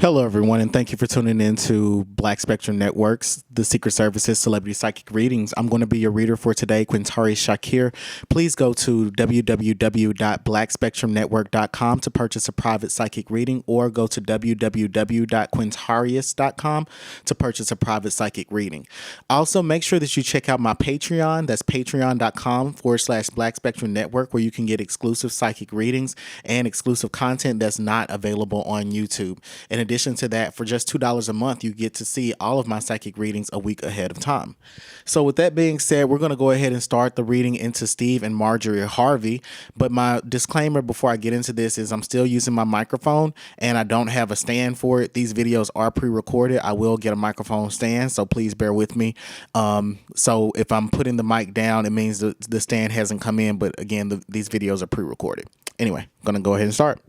Hello, everyone, and thank you for tuning in to Black Spectrum Network's The Secret Service's Celebrity Psychic Readings. I'm going to be your reader for today, Quintari Shakir. Please go to www.blackspectrumnetwork.com to purchase a private psychic reading, or go to www.quintarius.com to purchase a private psychic reading. Also, make sure that you check out my Patreon. That's patreon.com/Black Spectrum Network, where you can get exclusive psychic readings and exclusive content that's not available on YouTube. In addition to that, for just $2 a month, you get to see all of my psychic readings a week ahead of time. So with that being said, we're going to go ahead and start the reading into Steve and Marjorie Harvey. But my disclaimer before I get into this is I'm still using my microphone and I don't have a stand for it. These videos are pre-recorded. I will get a microphone stand, so please bear with me. So if I'm putting the mic down, it means the stand hasn't come in. But again, these videos are pre-recorded. Anyway, I'm going to go ahead and start.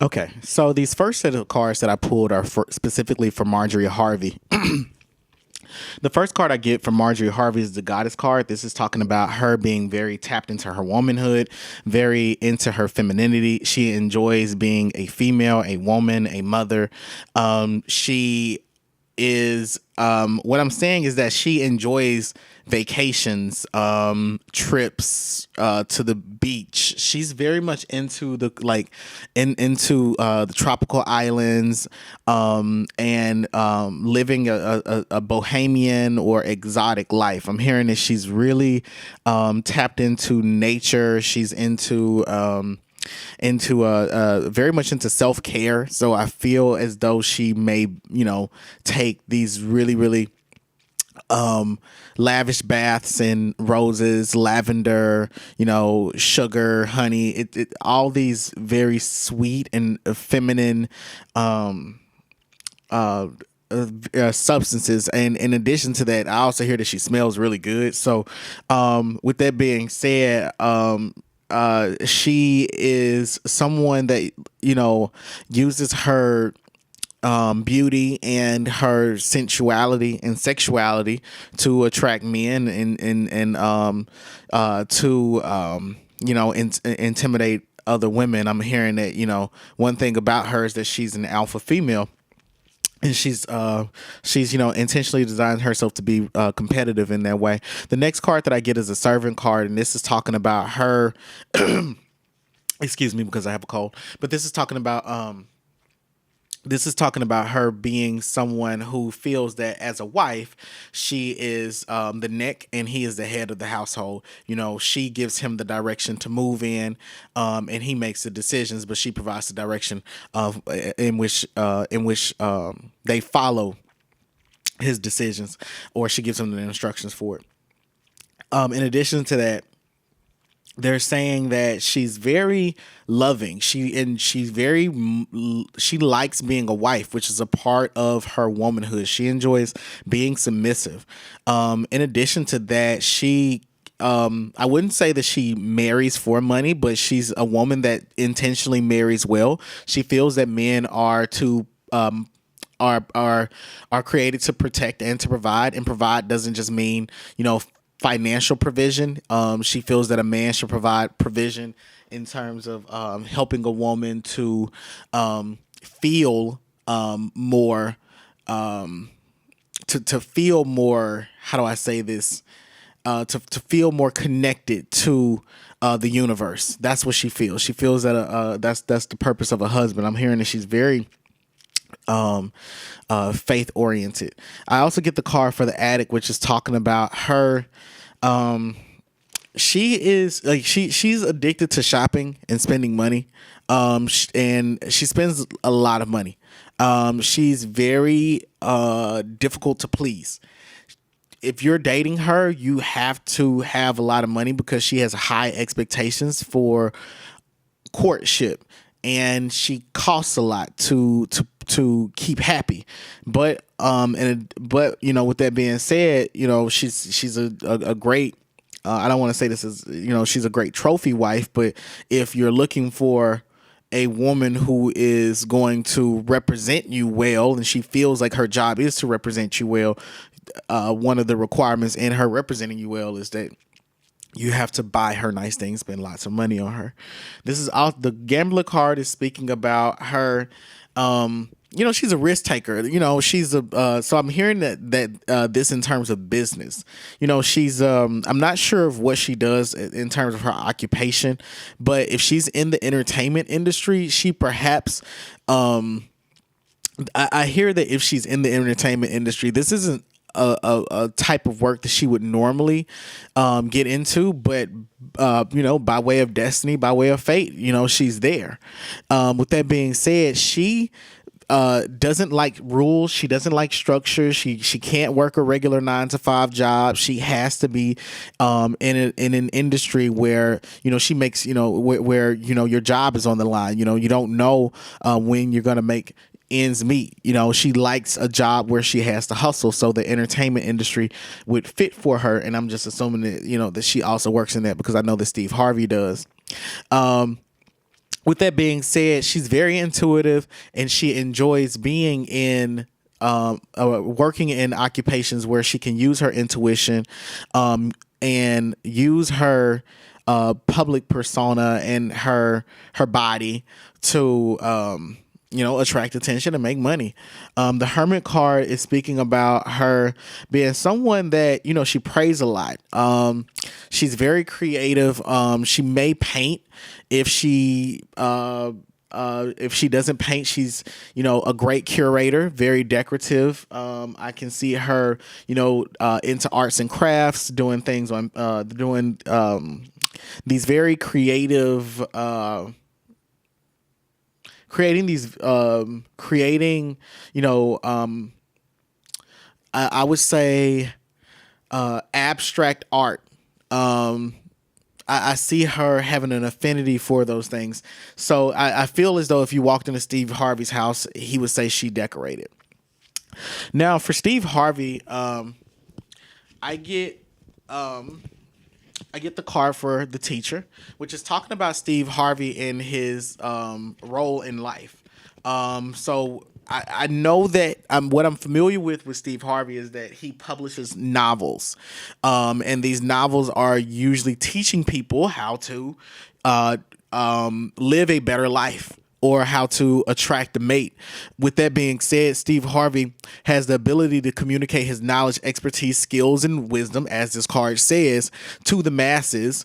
Okay, so these first set of cards that I pulled are specifically for Marjorie Harvey. The first card I get from Marjorie Harvey is the Goddess card. This is talking about her being very tapped into her womanhood, very into her femininity. She enjoys being a female, a woman, a mother. She is what I'm saying is that she enjoys vacations, trips to the beach. She's very much into the into the tropical islands, and living a bohemian or exotic life. I'm hearing that she's really tapped into nature. She's into very much into self-care. So I feel as though she may, take these really lavish baths in roses, lavender, sugar, honey, all these very sweet and feminine substances. And in addition to that, I also hear that she smells really good. So with that being said, she is someone that uses her beauty and her sensuality and sexuality to attract men and to intimidate other women. I'm hearing that one thing about her is that she's an alpha female. And she's intentionally designed herself to be competitive in that way. The next card that I get is a servant card, and this is talking about her. Excuse me, because I have a cold. But this is talking about her being someone who feels that as a wife, she is the neck and he is the head of the household. She gives him the direction to move in, and he makes the decisions, but she provides the direction in which they follow his decisions, or she gives him the instructions for it. In addition to that, they're saying that she's very loving. She likes being a wife, which is a part of her womanhood. She enjoys being submissive. In addition to that, I wouldn't say that she marries for money, but she's a woman that intentionally marries well. She feels that men are created to protect and to provide, and provide doesn't just mean financial provision. She feels that a man should provide provision in terms of helping a woman to feel more, to feel more. How do I say this? To feel more connected to the universe. That's what she feels. She feels that that's the purpose of a husband. I'm hearing that she's very faith oriented. I also get the card for the addict, which is talking about her. She is like she's addicted to shopping and spending money. And she spends a lot of money. She's very difficult to please. If you're dating her, you have to have a lot of money because she has high expectations for courtship, and she costs a lot to keep happy. But with that being said, she's a great. I don't want to say this is, she's a great trophy wife, but if you're looking for a woman who is going to represent you well, and she feels like her job is to represent you well, one of the requirements in her representing you well is that you have to buy her nice things, spend lots of money on her. This is all the gambler card is speaking about her. She's a risk taker. She's so I'm hearing that this in terms of business. She's I'm not sure of what she does in terms of her occupation, but if she's in the entertainment industry, she perhaps I hear that if she's in the entertainment industry, this isn't a type of work that she would normally get into, but by way of destiny, by way of fate, she's there. With that being said, she doesn't like rules. She doesn't like structure. She can't work a regular 9-to-5 job. She has to be in an industry where she makes where your job is on the line. You don't know when you're gonna make ends meet. She likes a job where she has to hustle, so the entertainment industry would fit for her. And I'm just assuming that that she also works in that, because I know that Steve Harvey does. With that being said, she's very intuitive, and she enjoys being in working in occupations where she can use her intuition and use her public persona and her body to attract attention and make money. The Hermit card is speaking about her being someone that, she prays a lot. She's very creative. She may paint. If she doesn't paint, she's, a great curator, very decorative. I can see her, into arts and crafts, doing things on, doing these very creative, I would say abstract art. I see her having an affinity for those things. So I feel as though if you walked into Steve Harvey's house, he would say she decorated. Now for Steve Harvey, I get the card for the teacher, which is talking about Steve Harvey in his role in life. So I know that what I'm familiar with Steve Harvey is that he publishes novels. And these novels are usually teaching people how to live a better life, or how to attract a mate. With that being said, Steve Harvey has the ability to communicate his knowledge, expertise, skills, and wisdom, as this card says, to the masses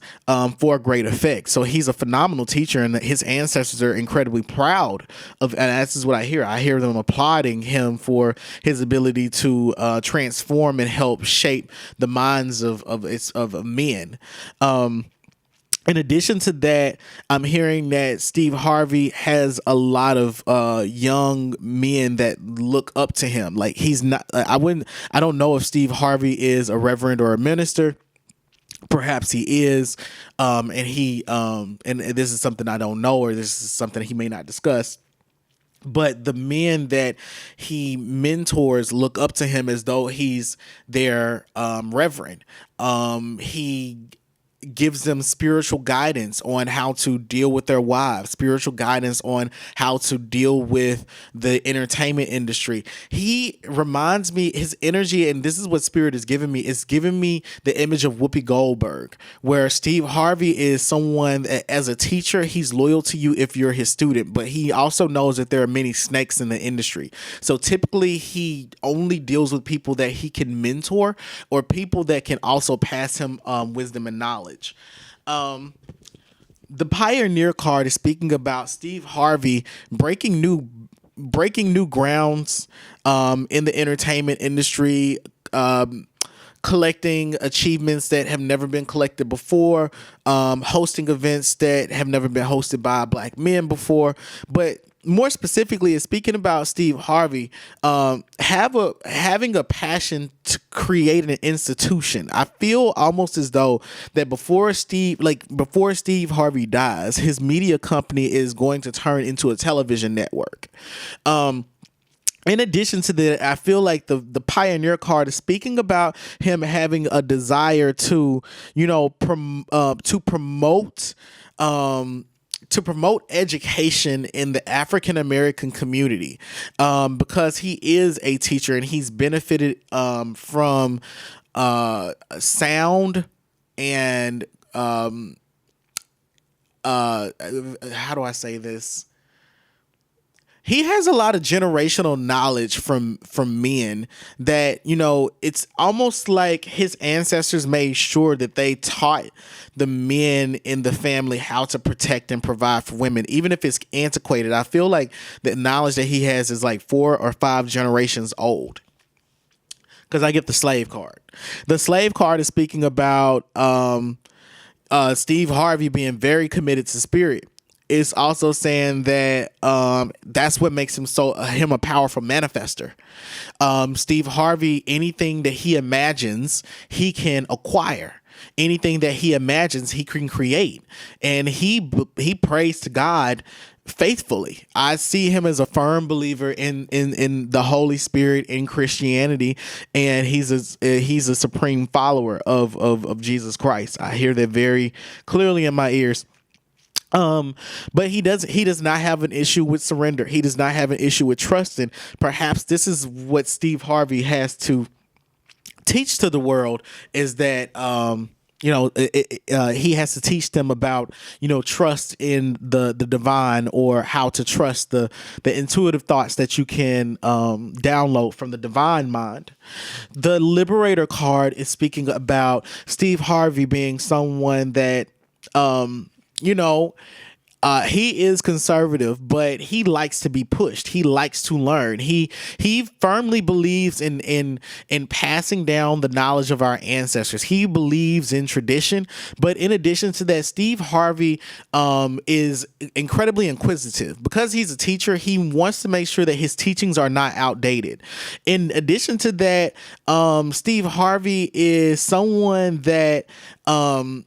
for a great effect. So he's a phenomenal teacher, and his ancestors are incredibly proud of, and this is what I hear. I hear them applauding him for his ability to transform and help shape the minds of men. In addition to that, I'm hearing that Steve Harvey has a lot of young men that look up to him. Like, he's not, I don't know if Steve Harvey is a reverend or a minister. Perhaps he is, and this is something I don't know, or this is something he may not discuss. But the men that he mentors look up to him as though he's their reverend. He gives them spiritual guidance on how to deal with their wives, spiritual guidance on how to deal with the entertainment industry. He reminds me, his energy, and this is what Spirit is giving me, is giving me the image of Whoopi Goldberg, where Steve Harvey is someone that, as a teacher, he's loyal to you if you're his student, but he also knows that there are many snakes in the industry. So typically he only deals with people that he can mentor, or people that can also pass him wisdom and knowledge. The Pioneer card is speaking about Steve Harvey breaking new grounds in the entertainment industry, collecting achievements that have never been collected before, hosting events that have never been hosted by Black men before. But more specifically, is speaking about Steve Harvey having a passion to create an institution. I feel almost as though that before Steve Harvey dies, his media company is going to turn into a television network. In addition to that, I feel like the Pioneer card is speaking about him having a desire to, to promote education in the African American community, because he is a teacher and he's benefited from sound and how do I say this? He has a lot of generational knowledge from men that, it's almost like his ancestors made sure that they taught the men in the family how to protect and provide for women, even if it's antiquated. I feel like the knowledge that he has is like 4 or 5 generations old. Because I get the slave card. The slave card is speaking about Steve Harvey being very committed to spirit. It's also saying that that's what makes him a powerful manifester. Steve Harvey, anything that he imagines, he can acquire. Anything that he imagines, he can create. And he prays to God faithfully. I see him as a firm believer in the Holy Spirit, in Christianity, and he's a supreme follower of Jesus Christ. I hear that very clearly in my ears. But he does not have an issue with surrender. He does not have an issue with trust. And perhaps this is what Steve Harvey has to teach to the world, is that, he has to teach them about, trust in the divine, or how to trust the intuitive thoughts that you can download from the divine mind. The Liberator card is speaking about Steve Harvey being someone that, he is conservative, but he likes to be pushed. He likes to learn. He firmly believes in passing down the knowledge of our ancestors. He believes in tradition, but in addition to that, Steve Harvey is incredibly inquisitive. Because he's a teacher, he wants to make sure that his teachings are not outdated. In addition to that, Steve Harvey is someone that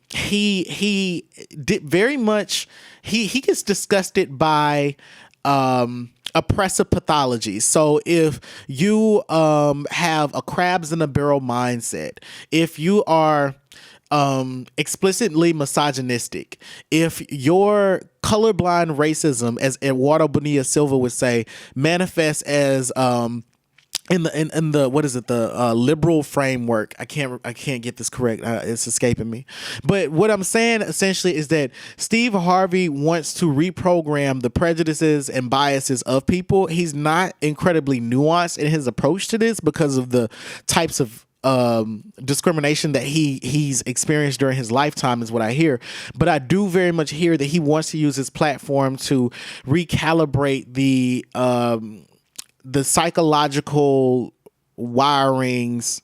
he did very much. He gets disgusted by oppressive pathologies. So if you have a crabs in a barrel mindset, if you are explicitly misogynistic, if your colorblind racism, as Eduardo Bonilla Silva would say, manifests as in the what is it, the liberal framework. I can't get this correct. It's escaping me. But what I'm saying essentially is that Steve Harvey wants to reprogram the prejudices and biases of people. He's not incredibly nuanced in his approach to this because of the types of discrimination that he's experienced during his lifetime, is what I hear. But I do very much hear that he wants to use his platform to recalibrate the psychological wirings.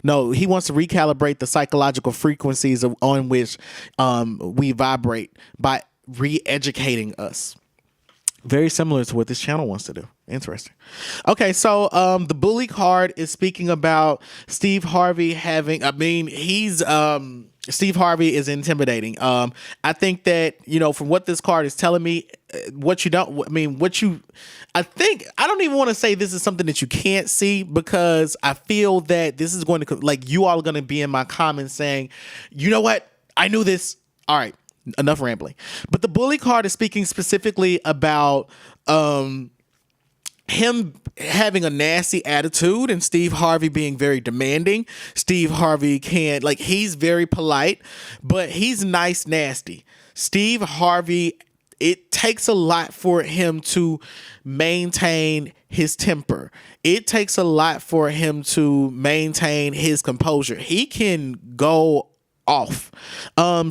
No, he wants to recalibrate the psychological frequencies on which we vibrate by re-educating us. Very similar to what this channel wants to do. Interesting. Okay, so the bully card is speaking about Steve Harvey having, Steve Harvey is intimidating. I think that, from what this card is telling me, I don't even want to say this is something that you can't see, because I feel that this is going to, like, you all are going to be in my comments saying, you know what? I knew this. All right, enough rambling. But the bully card is speaking specifically about him having a nasty attitude and Steve Harvey being very demanding. Steve Harvey he's very polite, but he's nice nasty. Steve Harvey, it takes a lot for him to maintain his temper. It takes a lot for him to maintain his composure. He can go off.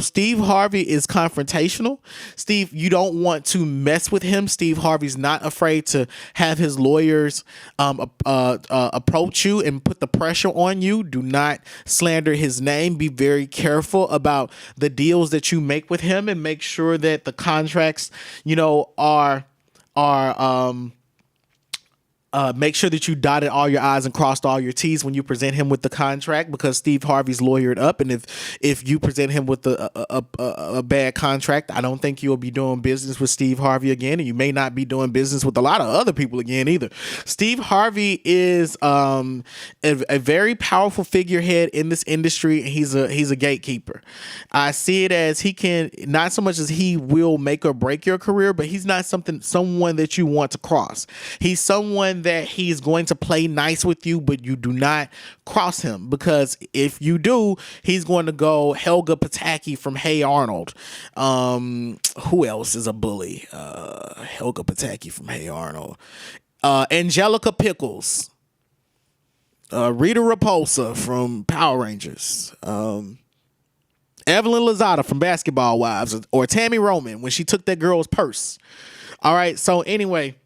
Steve Harvey is confrontational. Steve, you don't want to mess with him. Steve Harvey's not afraid to have his lawyers approach you and put the pressure on you. Do not slander his name. Be very careful about the deals that you make with him, and make sure that the contracts, are are make sure that you dotted all your I's and crossed all your T's when you present him with the contract, because Steve Harvey's lawyered up, and if you present him with a bad contract, I don't think you'll be doing business with Steve Harvey again, and you may not be doing business with a lot of other people again either. Steve Harvey is a very powerful figurehead in this industry, and he's a gatekeeper. I see it as he can, not so much as he will make or break your career, but he's not someone that you want to cross. He's someone that he's going to play nice with you, but you do not cross him, because if you do, he's going to go Helga Pataki from Hey Arnold. Who else is a bully? Helga Pataki from Hey Arnold. Angelica Pickles. Rita Repulsa from Power Rangers. Evelyn Lozada from Basketball Wives, or Tammy Roman when she took that girl's purse. All right, so anyway,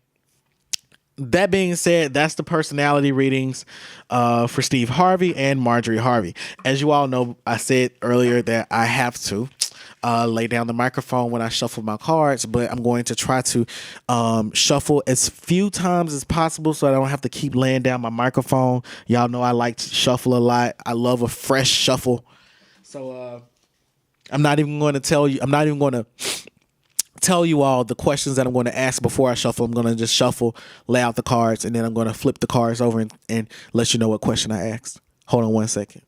that being said, that's the personality readings for Steve Harvey and Marjorie Harvey. As you all know, I said earlier that I have to lay down the microphone when I shuffle my cards, but I'm going to try to shuffle as few times as possible so I don't have to keep laying down my microphone. Y'all know I like to shuffle a lot. I love a fresh shuffle. So I'm not even going to tell you all the questions that I'm going to ask before I shuffle. I'm going to just shuffle, lay out the cards, and then I'm going to flip the cards over and let you know what question I asked. Hold on one second.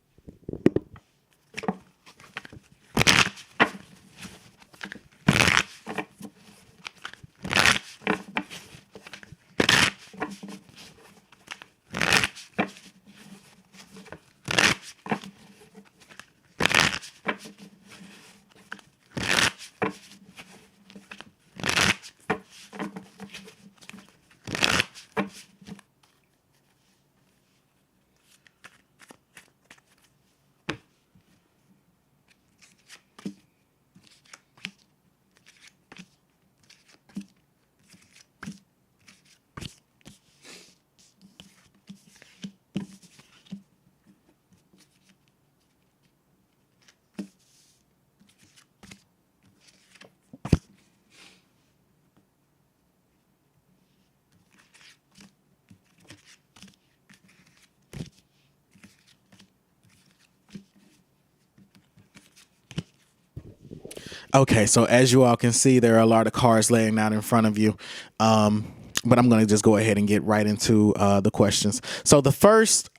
Okay, so as you all can see, there are a lot of cards laying out in front of you. But I'm going to just go ahead and get right into the questions. So the first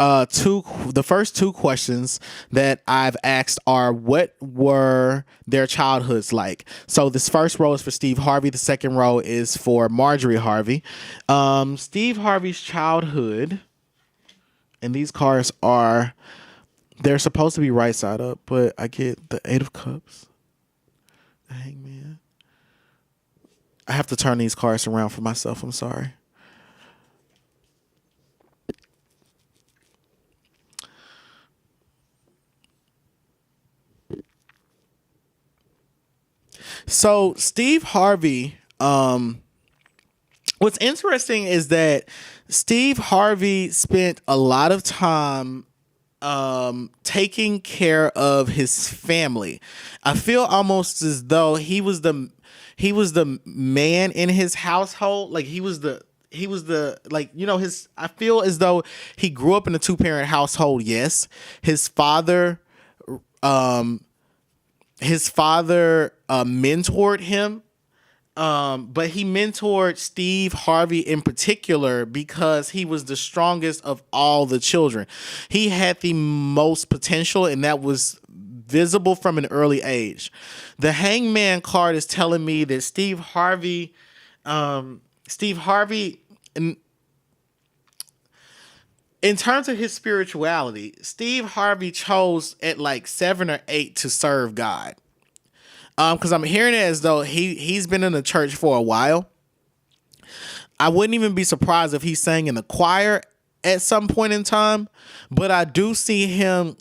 two questions that I've asked are, what were their childhoods like? So this first row is for Steve Harvey. The second row is for Marjorie Harvey. Steve Harvey's childhood, and these cards they're supposed to be right side up, but I get the Eight of Cups. Hangman. I have to turn these cards around for myself. I'm sorry. So Steve Harvey, what's interesting is that Steve Harvey spent a lot of time taking care of his family. I feel almost as though he was the man in his household. Like he was the like, you know, I feel as though he grew up in a 2-parent household. Yes, his father mentored him. But he mentored Steve Harvey in particular because he was the strongest of all the children. He had the most potential, and that was visible from an early age. The Hangman card is telling me that Steve Harvey, in terms of his spirituality, Steve Harvey chose at like 7 or 8 to serve God. Because I'm hearing it as though he's been in the church for a while. I wouldn't even be surprised if he sang in the choir at some point in time, but I do see him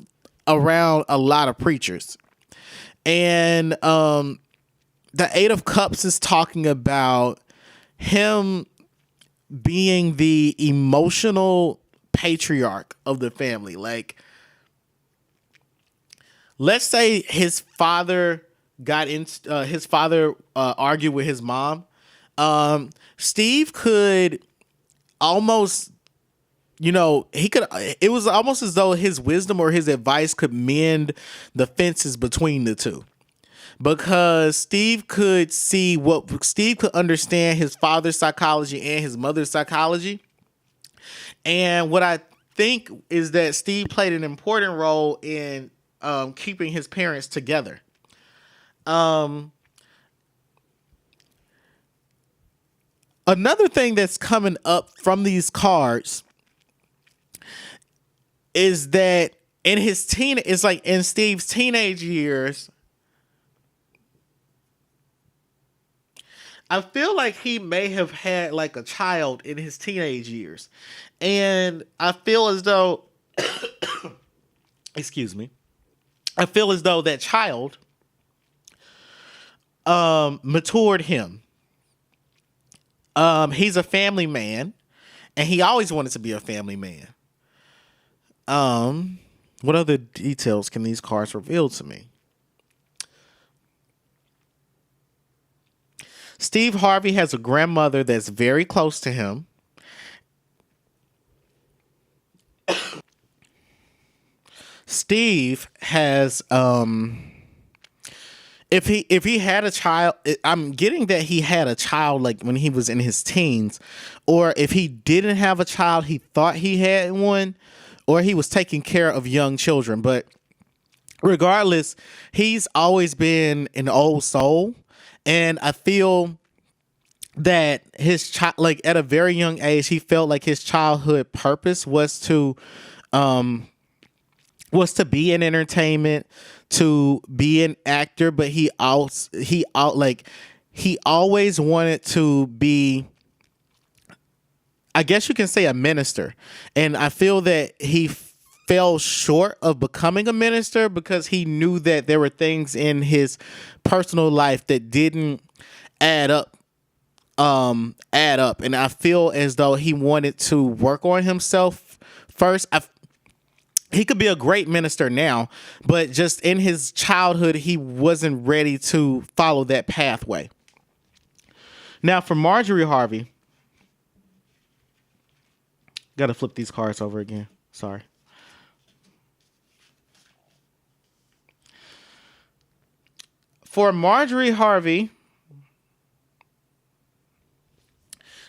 around a lot of preachers. And the Eight of Cups is talking about him being the emotional patriarch of the family. Like, let's say his father argued with his mom. Steve could almost, it was almost as though his wisdom or his advice could mend the fences between the two. Because Steve could understand his father's psychology and his mother's psychology. And what I think is that Steve played an important role in keeping his parents together. Another thing that's coming up from these cards is that in Steve's teenage years, I feel like he may have had like a child in his teenage years. And I feel as though, excuse me, I feel as though that child matured him. He's a family man, and he always wanted to be a family man. What other details can these cards reveal to me? Steve Harvey has a grandmother that's very close to him. Steve has if he had a child, I'm getting that he had a child like when he was in his teens, or if he didn't have a child, he thought he had one, or he was taking care of young children. But regardless, he's always been an old soul. And I feel that his child, like at a very young age, he felt like his childhood purpose was to be in entertainment, to be an actor, but he always wanted to be, I guess you can say, a minister. And I feel that he fell short of becoming a minister because he knew that there were things in his personal life that didn't add up. And I feel as though he wanted to work on himself first. He could be a great minister now, but just in his childhood, he wasn't ready to follow that pathway. Now, for Marjorie Harvey, got to flip these cards over again. Sorry. For Marjorie Harvey,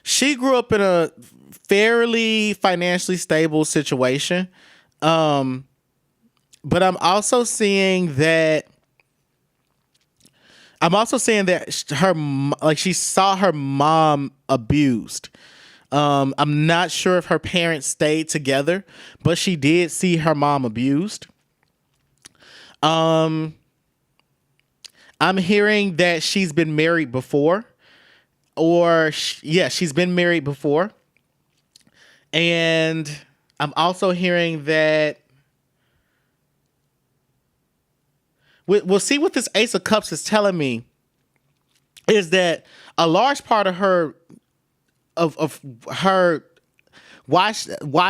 she grew up in a fairly financially stable situation. But I'm also seeing that she saw her mom abused. I'm not sure if her parents stayed together, but she did see her mom abused. I'm hearing that she's been married before, she's been married before. And I'm also hearing that we'll see what this Ace of Cups is telling me is that a large part of her why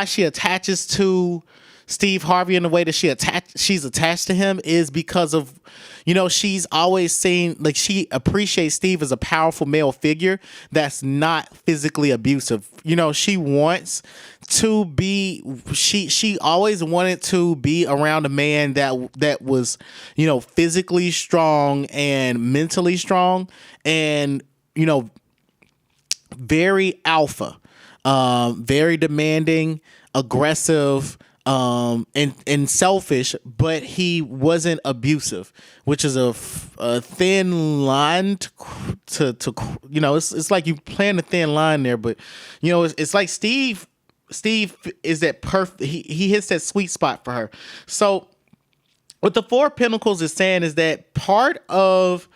she attaches to Steve Harvey in the way that she's attached to him is because of, she's always seen, like, she appreciates Steve as a powerful male figure that's not physically abusive. She wants to be, she always wanted to be around a man that was, physically strong and mentally strong and, very alpha, very demanding, aggressive, and selfish, but he wasn't abusive, which is a thin line to it's like you playing a thin line there, but it's like Steve is that perfect. He hits that sweet spot for her. So what the Four of Pentacles is saying is that part of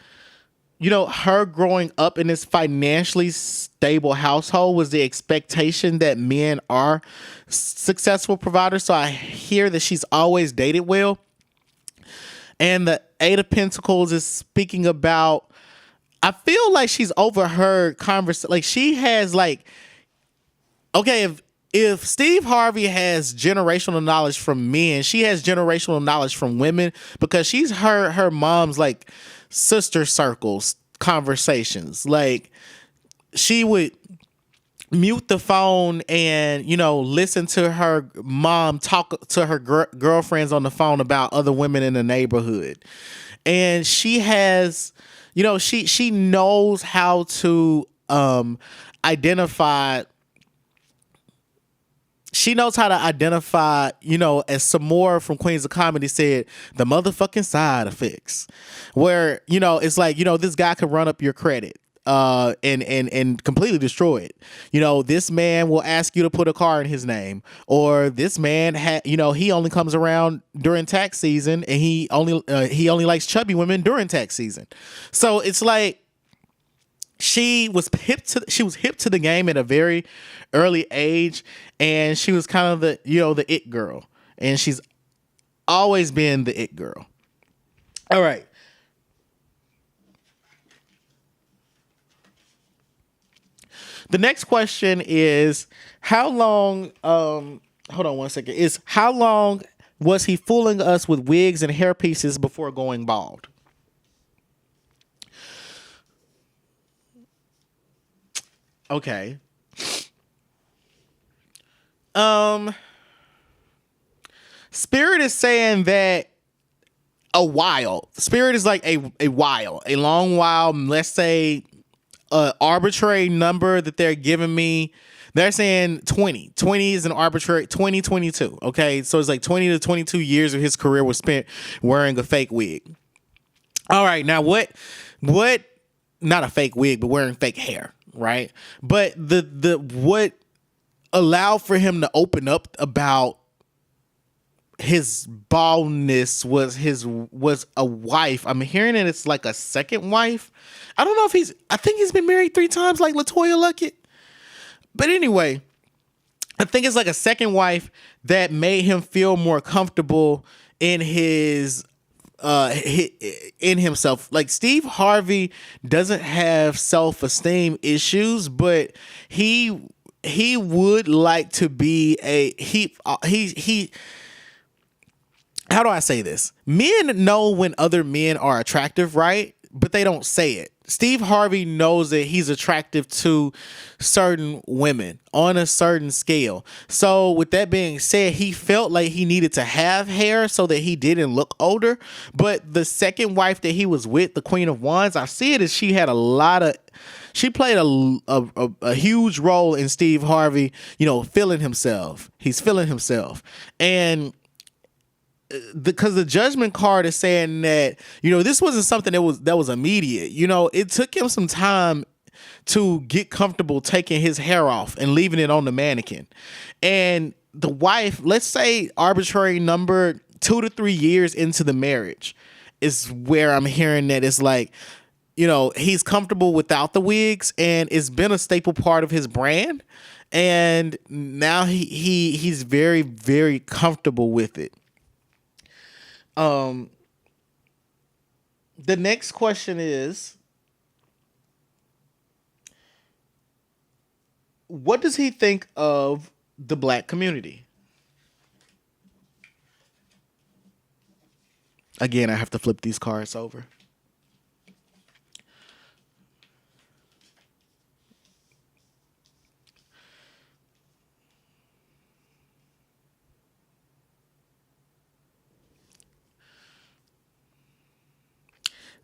her growing up in this financially stable household was the expectation that men are successful providers. So I hear that she's always dated well. And the Eight of Pentacles is speaking about, I feel like she's overheard conversation. Like she has if Steve Harvey has generational knowledge from men, she has generational knowledge from women because she's heard her mom's sister circles conversations. Like she would mute the phone and, you know, listen to her mom talk to her girlfriends on the phone about other women in the neighborhood. And she has, you know, she knows how to identify. She knows how to identify, you know, as some more from Queens of Comedy said, the motherfucking side effects, where, you know, it's like, you know, this guy could run up your credit and completely destroy it. You know, this man will ask you to put a car in his name, or this man you know, he only comes around during tax season, and he only likes chubby women during tax season. So it's like she was hip to the game at a very early age, and she was kind of the, you know, the it girl, and she's always been the it girl. All right. The next question is, how long, hold on one second, is how long was he fooling us with wigs and hair pieces before going bald? Okay. Spirit is saying that a while. Spirit is like a while, a long while. Let's say arbitrary number that they're giving me. They're saying 20. 20 is an arbitrary 2022. Okay. So it's like 20 to 22 years of his career was spent wearing a fake wig. All right. Now what, not a fake wig, but wearing fake hair. Right. But what allowed for him to open up about his baldness was a wife. I'm hearing that it's like a second wife. I don't know if I think he's been married 3 times like LaToya Luckett. But anyway, I think it's like a second wife that made him feel more comfortable in in himself. Like, Steve Harvey doesn't have self-esteem issues, but he would like to be he how do I say this? Men know when other men are attractive, right? But they don't say it. Steve Harvey knows that he's attractive to certain women on a certain scale. So with that being said, he felt like he needed to have hair so that he didn't look older. But the second wife that he was with, the Queen of Wands, I see it as she played a huge role in Steve Harvey, you know, feeling himself. He's feeling himself. And because the judgment card is saying that, you know, this wasn't something that was immediate. You know, it took him some time to get comfortable taking his hair off and leaving it on the mannequin. And the wife, let's say arbitrary number, 2 to 3 years into the marriage is where I'm hearing that it's like, you know, he's comfortable without the wigs, and it's been a staple part of his brand. And now he's very, very comfortable with it. The next question is, what does he think of the Black community? Again, I have to flip these cards over.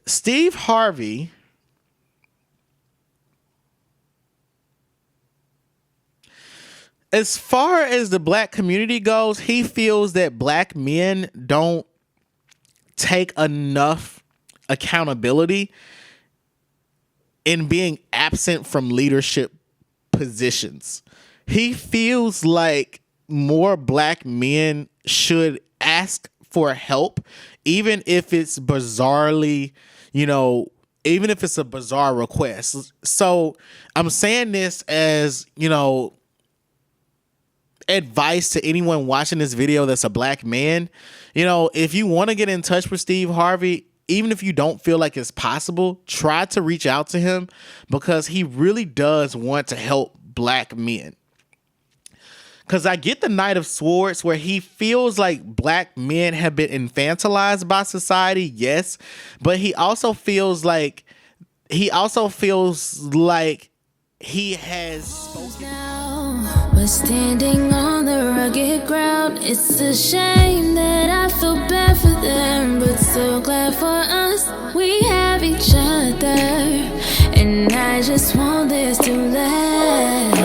Steve Harvey as far as the Black community goes, he feels that Black men don't take enough accountability in being absent from leadership positions. He feels like more Black men should ask for help, even if it's bizarrely, you know, even if it's a bizarre request. So I'm saying this as, you know, advice to anyone watching this video that's a Black man. You know, if you want to get in touch with Steve Harvey, even if you don't feel like it's possible, try to reach out to him, because he really does want to help Black men. Because I get the Knight of Swords, where he feels like Black men have been infantilized by society, yes, but he also feels like he has spoken. Now we're standing on the rugged ground. It's a shame that I feel bad for them, but so glad for us. We have each other, and I just want this to last.